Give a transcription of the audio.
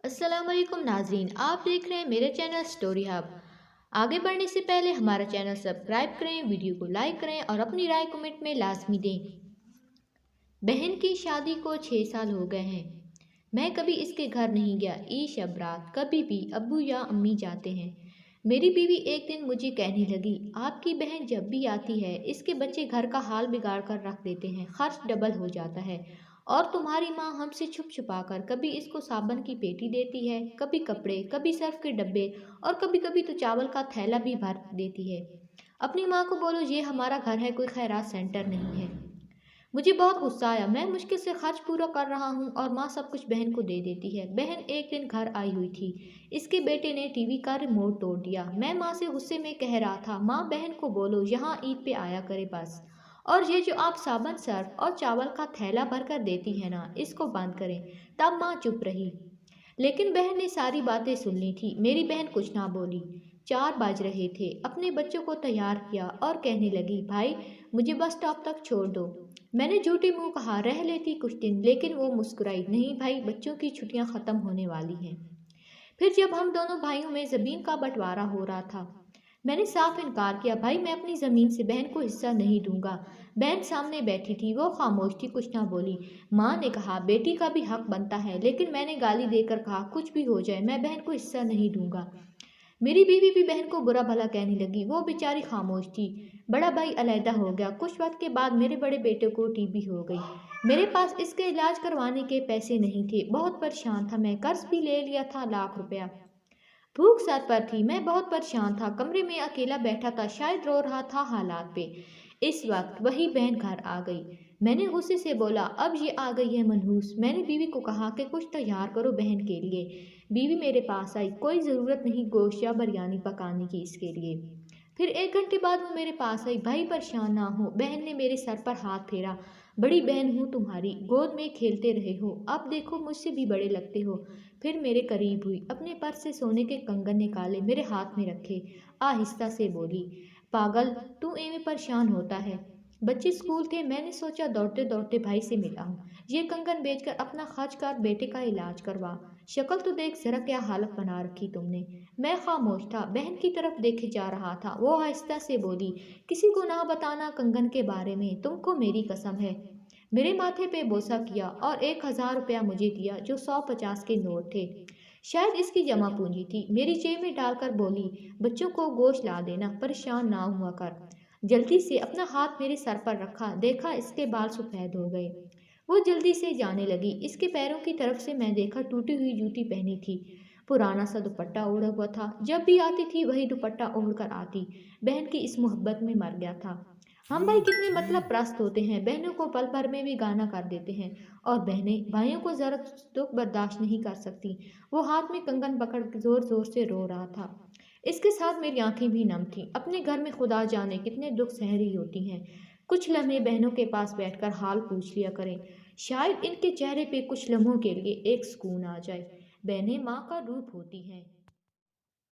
अस्सलाम वालेकुम नाज़रीन, आप देख रहे हैं मेरे चैनल स्टोरी हब। आगे बढ़ने से पहले हमारा चैनल सब्सक्राइब करें, वीडियो को लाइक करें और अपनी राय कमेंट में लाजमी दें। बहन की शादी को 6 साल हो गए हैं। मैं कभी इसके घर नहीं गया। ईद शब रात कभी भी अब्बू या अम्मी जाते हैं। मेरी बीवी एक दिन मुझे कहने लगी, आपकी बहन जब भी आती है इसके बच्चे घर का हाल बिगाड़ कर रख देते हैं, खर्च डबल हो जाता है। और तुम्हारी माँ हमसे छुप छुपा कर कभी इसको साबुन की पेटी देती है, कभी कपड़े, कभी सर्फ के डब्बे और कभी कभी तो चावल का थैला भी भर देती है। अपनी माँ को बोलो ये हमारा घर है, कोई खैरात सेंटर नहीं है। मुझे बहुत गुस्सा आया। मैं मुश्किल से खर्च पूरा कर रहा हूँ और माँ सब कुछ बहन को दे देती है। बहन एक दिन घर आई हुई थी। इसके बेटे ने टीवी का रिमोट तोड़ दिया। मैं माँ से गुस्से में कह रहा था, माँ बहन को बोलो यहाँ ईद पे आया करे बस। और ये जो आप साबुन, सर्फ और चावल का थैला भर कर देती है ना, इसको बंद करें। तब माँ चुप रही, लेकिन बहन ने सारी बातें सुन ली थी। मेरी बहन कुछ ना बोली। 4 बज रहे थे। अपने बच्चों को तैयार किया और कहने लगी, भाई मुझे बस स्टॉप तक छोड़ दो। मैंने झूठे मुंह कहा, रह लेती कुछ दिन, लेकिन वो मुस्कुराई, नहीं भाई, बच्चों की छुट्टियां खत्म होने वाली हैं। फिर जब हम दोनों भाइयों में ज़मीन का बंटवारा हो रहा था, मैंने साफ इनकार किया, भाई मैं अपनी ज़मीन से बहन को हिस्सा नहीं दूंगा। बहन सामने बैठी थी, वो खामोश थी, कुछ ना बोली। माँ ने कहा, बेटी का भी हक बनता है, लेकिन मैंने गाली देकर कहा, कुछ भी हो जाए मैं बहन को हिस्सा नहीं दूंगा। मेरी बीवी भी बहन को बुरा भला कहने लगी। वो बेचारी खामोश थी। बड़ा भाई अलहदा हो गया। कुछ वक्त के बाद मेरे बड़े बेटे को टीबी हो गई। मेरे पास इसके इलाज करवाने के पैसे नहीं थे। बहुत परेशान था मैं, कर्ज भी ले लिया था लाख रुपया। भूख सर पर थी। मैं बहुत परेशान था। कमरे में अकेला बैठा था, शायद रो रहा था हालात पे। इस वक्त वही बहन घर आ गई। मैंने गुस्से से बोला, अब ये आ गई है मनहूस। मैंने बीवी को कहा कि कुछ तैयार करो बहन के लिए। बीवी मेरे पास आई, कोई ज़रूरत नहीं गोश्त या बिरयानी पकाने की इसके लिए। फिर 1 घंटे बाद वो मेरे पास आई, भाई परेशान ना हो। बहन ने मेरे सर पर हाथ फेरा, बड़ी बहन हूँ तुम्हारी, गोद में खेलते रहे हो, अब देखो मुझसे भी बड़े लगते हो। फिर मेरे करीब हुई, अपने पर्स से सोने के कंगन निकाले, मेरे हाथ में रखे, आहिस्ता से बोली, पागल तू एवं परेशान होता है। बच्चे स्कूल थे, मैंने सोचा दौड़ते दौड़ते भाई से मिला हूँ, ये कंगन बेचकर अपना खर्च कर बेटे का इलाज करवा। शक्ल तो देख जरा क्या हालत बना रखी तुमने। मैं खामोश था, बहन की तरफ देखे जा रहा था। वो आहिस्ता से बोली, किसी को ना बताना कंगन के बारे में, तुमको मेरी कसम है। मेरे माथे पे बोसा किया और 1000 रुपया मुझे दिया, जो 150 के नोट थे। शायद इसकी जमा पूंजी थी। मेरी जेब में डालकर बोली, बच्चों को गोश्त ला देना, परेशान ना हुआ कर। जल्दी से अपना हाथ मेरे सर पर रखा, देखा इसके बाल सफ़ेद हो गए। वो जल्दी से जाने लगी। इसके पैरों की तरफ से मैं देखा, टूटी हुई जूती पहनी थी, पुराना सा दुपट्टा ओढ़ा हुआ था। जब भी आती थी वही दुपट्टा ओढ़ कर आती। बहन की इस मोहब्बत में मर गया था। हम भाई कितने मतलब प्रस्त होते हैं, बहनों को पल भर में भी गाना कर देते हैं, और बहनें भाइयों को जरा दुख बर्दाश्त नहीं कर सकती। वो हाथ में कंगन पकड़ जोर जोर से रो रहा था। इसके साथ मेरी आंखें भी नम थीं। अपने घर में खुदा जाने कितने दुख सह रही होती हैं। कुछ लम्हे बहनों के पास बैठकर हाल पूछ लिया करें, शायद इनके चेहरे पे कुछ लम्हों के लिए एक सुकून आ जाए। बहनें माँ का रूप होती हैं।